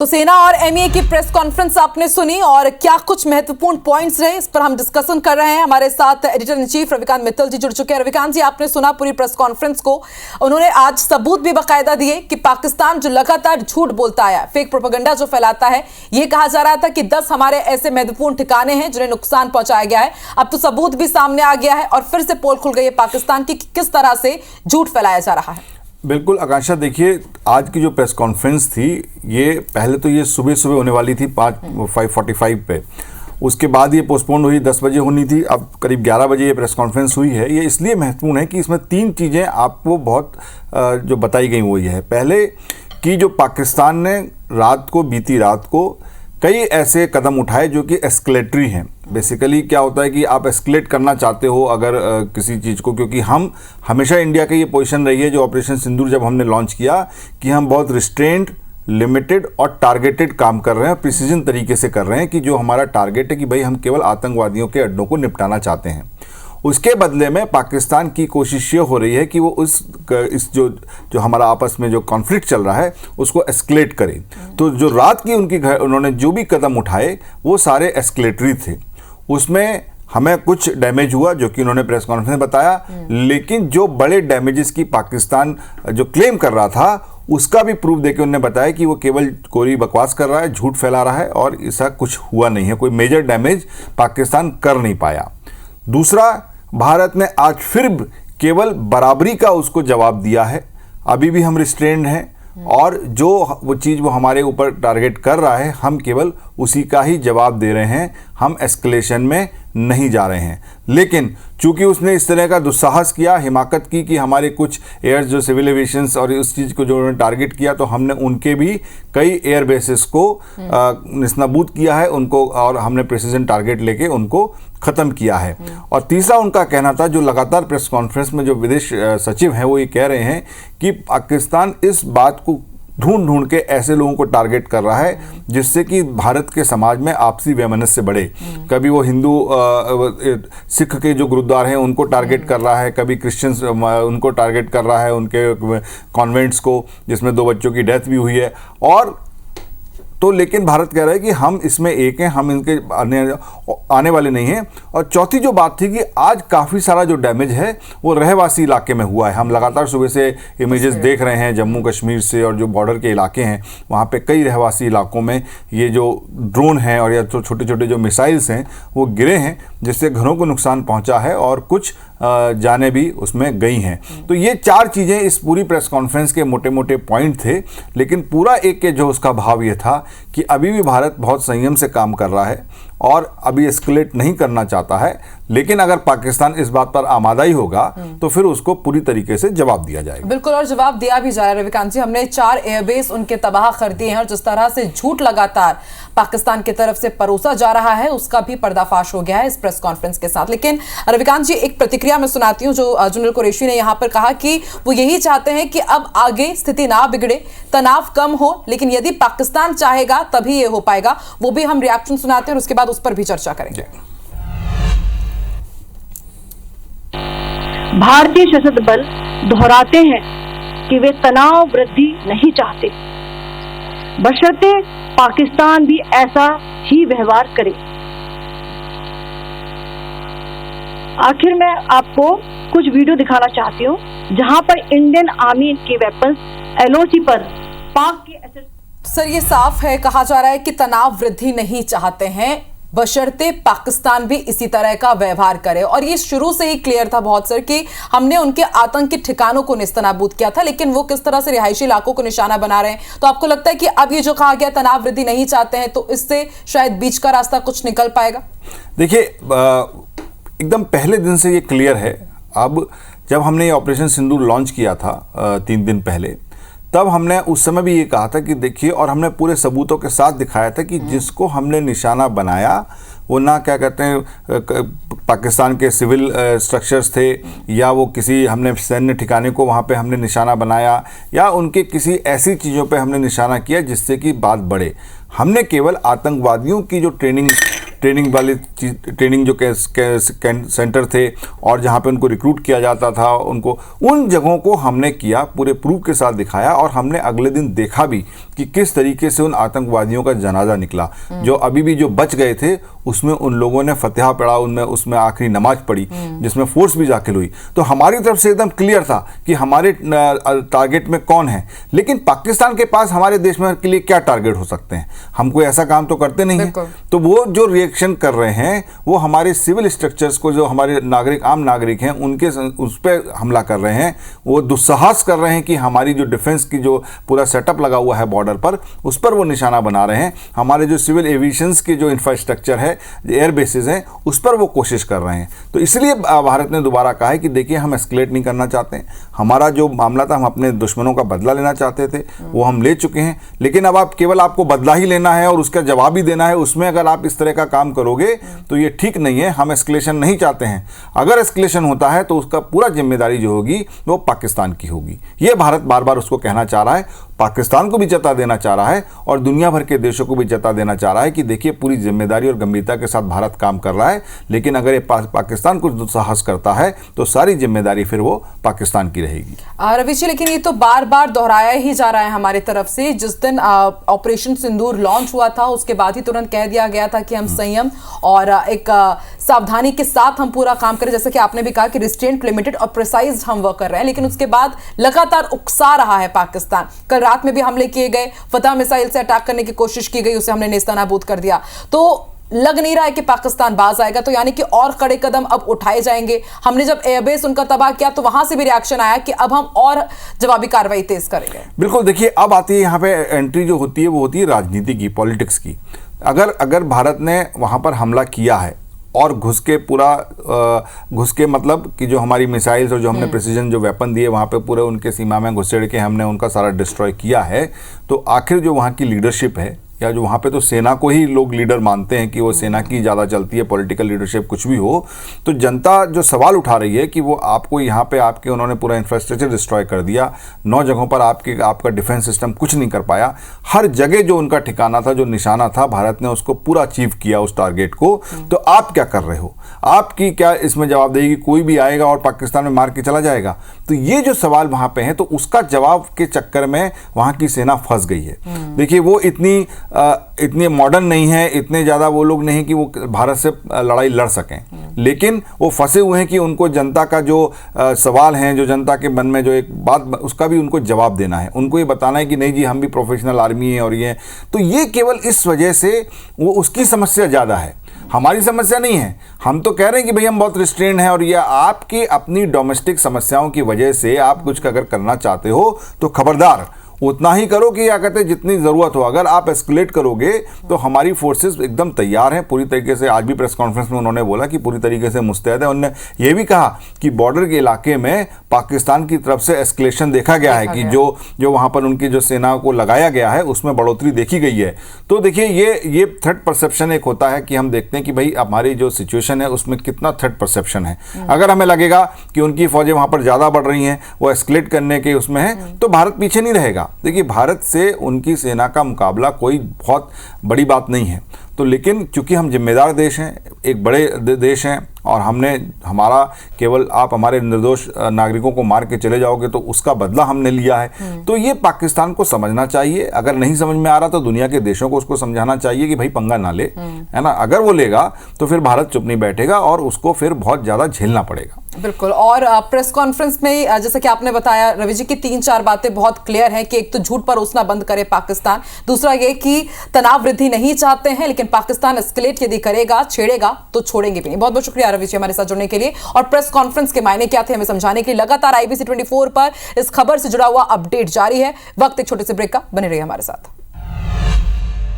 तो सेना और एमईए की प्रेस कॉन्फ्रेंस आपने सुनी और क्या कुछ महत्वपूर्ण पॉइंट्स रहे, इस पर हम डिस्कशन कर रहे हैं। हमारे साथ editor in chief Ravikant Mittal ji जुड़ चुके हैं। रविकांत जी, आपने सुना पूरी प्रेस कॉन्फ्रेंस को। उन्होंने आज सबूत भी बाकायदा दिए कि पाकिस्तान जो लगातार झूठ बोलता आया, फेक प्रोपेगेंडा जो फैलाता है, यह कहा जा रहा था कि 10 हमारे ऐसे महत्वपूर्ण ठिकाने हैं जिन्हें नुकसान पहुंचाया गया है। अब तो सबूत भी सामने आ गया है और फिर से पोल खुल गई है पाकिस्तान की कि किस तरह से झूठ फैलाया जा रहा है। बिल्कुल आकांक्षा, देखिए आज की जो प्रेस कॉन्फ्रेंस थी, ये पहले तो ये सुबह सुबह होने वाली थी 5:45 पे, उसके बाद ये पोस्टपोन हुई, 10 बजे होनी थी, अब करीब 11 बजे ये प्रेस कॉन्फ्रेंस हुई है। ये इसलिए महत्वपूर्ण है कि इसमें 3 चीज़ें आपको बहुत जो बताई गई वो ये है। पहले कि जो पाकिस्तान ने बीती रात को कई ऐसे कदम उठाए जो कि एस्केलेटरी हैं। बेसिकली क्या होता है कि आप एस्केलेट करना चाहते हो अगर किसी चीज़ को, क्योंकि हम हमेशा इंडिया की ये पोजीशन रही है जो ऑपरेशन सिंदूर जब हमने लॉन्च किया कि हम बहुत रिस्ट्रेंट, लिमिटेड और टारगेटेड काम कर रहे हैं, प्रिसीजन तरीके से कर रहे हैं कि जो हमारा टारगेट है कि भाई हम केवल आतंकवादियों के अड्डों को निपटाना चाहते हैं। उसके बदले में पाकिस्तान की कोशिश ये हो रही है कि वो इस जो हमारा आपस में जो कॉन्फ्लिक्ट चल रहा है उसको एस्केलेट करे। तो जो रात की उन्होंने जो भी कदम उठाए वो सारे एस्केलेटरी थे। उसमें हमें कुछ डैमेज हुआ जो कि उन्होंने प्रेस कॉन्फ्रेंस में बताया, लेकिन जो बड़े डैमेजेस की पाकिस्तान जो क्लेम कर रहा था उसका भी प्रूफ देके उन्होंने बताया कि वो केवल कोरी बकवास कर रहा है, झूठ फैला रहा है और ऐसा कुछ हुआ नहीं है, कोई मेजर डैमेज पाकिस्तान कर नहीं पाया। दूसरा, भारत ने आज फिर केवल बराबरी का उसको जवाब दिया है। अभी भी हम रिस्ट्रेंड हैं और जो वो चीज़ वो हमारे ऊपर टारगेट कर रहा है हम केवल उसी का ही जवाब दे रहे हैं, हम एस्केलेशन में नहीं जा रहे हैं। लेकिन चूंकि उसने इस तरह का दुस्साहस किया, हिमाकत की कि हमारे कुछ एयर जो सिविल एविएशंस और उस चीज़ को जो उन्होंने टारगेट किया, तो हमने उनके भी कई एयर बेसिस को निस्नाबूद किया है उनको, और हमने प्रिसीजन टारगेट लेके उनको ख़त्म किया है। और तीसरा उनका कहना था, जो लगातार प्रेस कॉन्फ्रेंस में जो विदेश सचिव हैं वो ये कह रहे हैं कि पाकिस्तान इस बात को ढूंढ के ऐसे लोगों को टारगेट कर रहा है जिससे कि भारत के समाज में आपसी वैमनस्य बढ़े। कभी वो हिंदू सिख के जो गुरुद्वार हैं उनको टारगेट कर रहा है, कभी क्रिश्चियंस उनको टारगेट कर रहा है, उनके कॉन्वेंट्स को जिसमें 2 बच्चों की डेथ भी हुई है। और तो लेकिन भारत कह रहा है कि हम इसमें एक हैं, हम इनके आने वाले नहीं हैं। और चौथी जो बात थी कि आज काफ़ी सारा जो डैमेज है वो रहवासी इलाके में हुआ है। हम लगातार सुबह से इमेजेस देख रहे हैं जम्मू कश्मीर से, और जो बॉर्डर के इलाके हैं वहाँ पे कई रहवासी इलाकों में ये जो ड्रोन हैं और या तो छोटे छोटे जो मिसाइल्स हैं वो गिरे हैं, जिससे घरों को नुकसान पहुँचा है और कुछ जाने भी उसमें गई हैं। तो ये 4 चीज़ें इस पूरी प्रेस कॉन्फ्रेंस के मोटे मोटे पॉइंट थे। लेकिन पूरा एक के जो उसका भाव ये था कि अभी भी भारत बहुत संयम से काम कर रहा है और अभी एस्केलेट नहीं करना चाहता है, लेकिन अगर पाकिस्तान इस बात पर आमादा ही होगा तो फिर उसको पूरी तरीके से जवाब दिया जाएगा। बिल्कुल, और जवाब दिया भी जा रहा है। रविकांत जी, हमने 4 एयरबेस उनके तबाह कर दिए हैं और जिस तरह से झूठ लगातार पाकिस्तान की तरफ से परोसा जा रहा है उसका भी पर्दाफाश हो गया है इस प्रेस कॉन्फ्रेंस के साथ। लेकिन रविकांत जी, एक प्रतिक्रिया मैं सुनाती हूं जो जनरल कुरैशी ने यहां पर कहा कि वो यही चाहते हैं कि अब आगे स्थिति ना बिगड़े, तनाव कम हो, लेकिन यदि पाकिस्तान चाहेगा तभी ये हो पाएगा। वो भी हम रिएक्शन सुनाते हैं और उसके बाद उस पर भी चर्चा करेंगे। भारतीय सशस्त्र बल दोहराते हैं कि वे तनाव वृद्धि नहीं चाहते, बशर्ते पाकिस्तान भी ऐसा ही व्यवहार करे। आखिर मैं आपको कुछ वीडियो दिखाना चाहती हूँ जहां पर इंडियन आर्मी के वेपन्स एलओसी पर पाक के सर, ये साफ है, कहा जा रहा है कि तनाव वृद्धि नहीं चाहते हैं, बशर्ते पाकिस्तान भी इसी तरह का व्यवहार करे। और ये शुरू से ही क्लियर था बहुत सर कि हमने उनके आतंकी ठिकानों को नेस्तनाबूद किया था, लेकिन वो किस तरह से रिहायशी इलाकों को निशाना बना रहे हैं। तो आपको लगता है कि अब ये जो कहा गया तनाव वृद्धि नहीं चाहते हैं, तो इससे शायद बीच का रास्ता कुछ निकल पाएगा? देखिए, एकदम पहले दिन से ये क्लियर है। अब जब हमने ये ऑपरेशन सिंदूर लॉन्च किया था 3 दिन पहले, तब हमने उस समय भी ये कहा था कि देखिए, और हमने पूरे सबूतों के साथ दिखाया था कि जिसको हमने निशाना बनाया वो ना क्या कहते हैं पाकिस्तान के सिविल स्ट्रक्चर्स थे, या वो किसी हमने सैन्य ठिकाने को वहाँ पे हमने निशाना बनाया, या उनके किसी ऐसी चीज़ों पे हमने निशाना किया जिससे कि बात बढ़े। हमने केवल आतंकवादियों की जो ट्रेनिंग ट्रेनिंग जो सेंटर थे और जहाँ पे उनको रिक्रूट किया जाता था, उनको उन जगहों को हमने किया, पूरे प्रूफ के साथ दिखाया। और हमने अगले दिन देखा भी कि किस तरीके से उन आतंकवादियों का जनाजा निकला। जो अभी भी जो बच गए थे उसमें उन लोगों ने फतह पढ़ा, उसमें आखिरी नमाज पढ़ी, जिसमें फोर्स भी दाखिल हुई। तो हमारी तरफ से एकदम क्लियर था कि हमारे टारगेट में कौन है। लेकिन पाकिस्तान के पास हमारे देश में के लिए क्या टारगेट हो सकते हैं? हम कोई ऐसा काम तो करते नहीं है। तो वो जो रिएक्शन कर रहे हैं वो हमारे सिविल स्ट्रक्चर्स को, जो हमारे नागरिक, आम नागरिक हैं, उनके उस पर हमला कर रहे हैं। वो दुस्साहस कर रहे हैं कि हमारी जो डिफेंस की जो पूरा सेटअप लगा हुआ है बॉर्डर पर, उस पर वो निशाना बना रहे हैं। हमारे जो सिविल एविएशंस के जो इंफ्रास्ट्रक्चर है, एयर बेसिस हैं, उस पर वो कोशिश कर रहे हैं। तो इसलिए भारत ने दोबारा कहा है कि देखिए, हम एस्केलेट नहीं करना चाहते हैं। हमारा जो मामला था, हम अपने दुश्मनों का बदला लेना चाहते थे, वो हम ले चुके हैं। लेकिन अब आप केवल आपको बदला ही लेना है और उसका जवाब ही देना है। उसमें अगर आप इस तरह का काम करोगे तो ये ठीक नहीं है। हम एस्केलेशन नहीं चाहते हैं। अगर एस्केलेशन होता है तो उसका पूरा जिम्मेदारी जो होगी वो पाकिस्तान की होगी। ये भारत बार बार उसको कहना चाह रहा है, पाकिस्तान को भी चेता देना चाह रहा है और दुनिया भर के देशों को भी चेता देना चाह रहा है कि देखिए, पूरी जिम्मेदारी और गंभीरता के साथ भारत काम कर रहा है। लेकिन अगर ये पाकिस्तान कुछ दुस्साहस करता है तो सारी जिम्मेदारी फिर वो पाकिस्तान की रहेगी। रवि जी, लेकिन ये तो बार बार दोहराया ही जा रहा है हमारी तरफ से। जिस दिन ऑपरेशन सिंदूर लॉन्च हुआ था उसके बाद ही तुरंत कह दिया गया था कि हम संयम और एक सावधानी के साथ हम पूरा काम करें। जैसे कि आपने भी कहा कि रिस्ट्रेंट, लिमिटेड और प्रिसाइज हम वर्क कर रहे हैं। लेकिन उसके बाद लगातार उकसा रहा है पाकिस्तान। कल रात में भी हमले किए गए, फतह मिसाइल से अटैक करने की कोशिश की गई, उसे हमने नेस्तनाबूद कर दिया। तो लग नहीं रहा है कि पाकिस्तान बाज आएगा। तो यानी कि और कड़े कदम अब उठाए जाएंगे। हमने जब एयरबेस उनका तबाह किया तो वहां से भी रिएक्शन आया कि अब हम और जवाबी कार्रवाई तेज करेंगे। बिल्कुल, देखिए, अब आती है यहाँ पे एंट्री जो होती है वो होती है राजनीति की, पॉलिटिक्स की। अगर भारत ने वहां पर हमला किया है और घुस के मतलब कि जो हमारी मिसाइल्स और जो हमने प्रिसीजन जो वेपन दिए वहाँ पे पूरे उनके सीमा में घुसेड़ के हमने उनका सारा डिस्ट्रॉय किया है, तो आखिर जो वहाँ की लीडरशिप है, या जो वहाँ पे तो सेना को ही लोग लीडर मानते हैं कि वो सेना की ज़्यादा चलती है, पॉलिटिकल लीडरशिप कुछ भी हो, तो जनता जो सवाल उठा रही है कि वो आपको यहाँ पे आपके उन्होंने पूरा इंफ्रास्ट्रक्चर डिस्ट्रॉय कर दिया, 9 जगहों पर आपका डिफेंस सिस्टम कुछ नहीं कर पाया। हर जगह जो उनका ठिकाना था, जो निशाना था, भारत ने उसको पूरा अचीव किया उस टारगेट को। तो आप क्या कर रहे हो? आपकी क्या इसमें जवाबदेही? कोई भी आएगा और पाकिस्तान में मार के चला जाएगा? तो ये जो सवाल वहाँ पे है, तो उसका जवाब के चक्कर में वहाँ की सेना फंस गई है। देखिए, वो इतनी मॉडर्न नहीं है, इतने ज़्यादा वो लोग नहीं कि वो भारत से लड़ाई लड़ सकें। लेकिन वो फंसे हुए हैं कि उनको जनता का जो सवाल हैं, जो जनता के मन में जो एक बात, उसका भी उनको जवाब देना है। उनको ये बताना है कि नहीं जी, हम भी प्रोफेशनल आर्मी हैं और ये। तो ये केवल इस वजह से वो उसकी समस्या ज़्यादा है, हमारी समस्या नहीं है। हम तो कह रहे हैं कि भाई हम बहुत रिस्ट्रेंड हैं और ये आपकी अपनी डोमेस्टिक समस्याओं की वजह से आप कुछ अगर करना चाहते हो तो खबरदार उतना ही करो कि क्या कहते हैं जितनी ज़रूरत हो। अगर आप एस्केलेट करोगे तो हमारी फोर्सेस एकदम तैयार हैं पूरी तरीके से। आज भी प्रेस कॉन्फ्रेंस में उन्होंने बोला कि पूरी तरीके से मुस्तैद है। उन्होंने ये भी कहा कि बॉर्डर के इलाके में पाकिस्तान की तरफ से एस्केलेशन देखा गया है कि जो वहाँ पर उनकी जो सेना को लगाया गया है उसमें बढ़ोतरी देखी गई है। तो देखिए, ये थ्रेट परसेप्शन एक होता है कि हम देखते हैं कि भाई हमारी जो सिचुएशन है उसमें कितना थ्रेट परसेप्शन है। अगर हमें लगेगा कि उनकी फौजें वहाँ पर ज़्यादा बढ़ रही हैं, वो एस्केलेट करने के उसमें है, तो भारत पीछे नहीं रहेगा। देखिए, भारत से उनकी सेना का मुकाबला कोई बहुत बड़ी बात नहीं है। तो लेकिन चूंकि हम जिम्मेदार देश हैं, एक बड़े देश हैं, और हमारा केवल आप हमारे निर्दोष नागरिकों को मार के चले जाओगे तो उसका बदला हमने लिया है। तो ये पाकिस्तान को समझना चाहिए। अगर नहीं समझ में आ रहा तो दुनिया के देशों को उसको समझाना चाहिए कि भाई पंगा ना ले, है ना। अगर वो लेगा तो फिर भारत चुप नहीं बैठेगा और उसको फिर बहुत ज़्यादा झेलना पड़ेगा। बिल्कुल। और प्रेस कॉन्फ्रेंस में जैसे कि आपने बताया रवि जी की 3-4 बातें बहुत क्लियर हैं कि एक तो झूठ पर उड़ना बंद करे पाकिस्तान, दूसरा ये कि तनाव वृद्धि नहीं चाहते हैं, लेकिन पाकिस्तान एस्केलेट यदि करेगा, छेड़ेगा तो छोड़ेंगे भी नहीं। बहुत बहुत शुक्रिया रवि जी हमारे साथ जुड़ने के लिए और प्रेस कॉन्फ्रेंस के मायने क्या थे हमें समझाने के लिए। लगातार IBC 24 पर इस खबर से जुड़ा हुआ अपडेट जारी है। वक्त एक छोटे से ब्रेक का, बने रहिए हमारे साथ।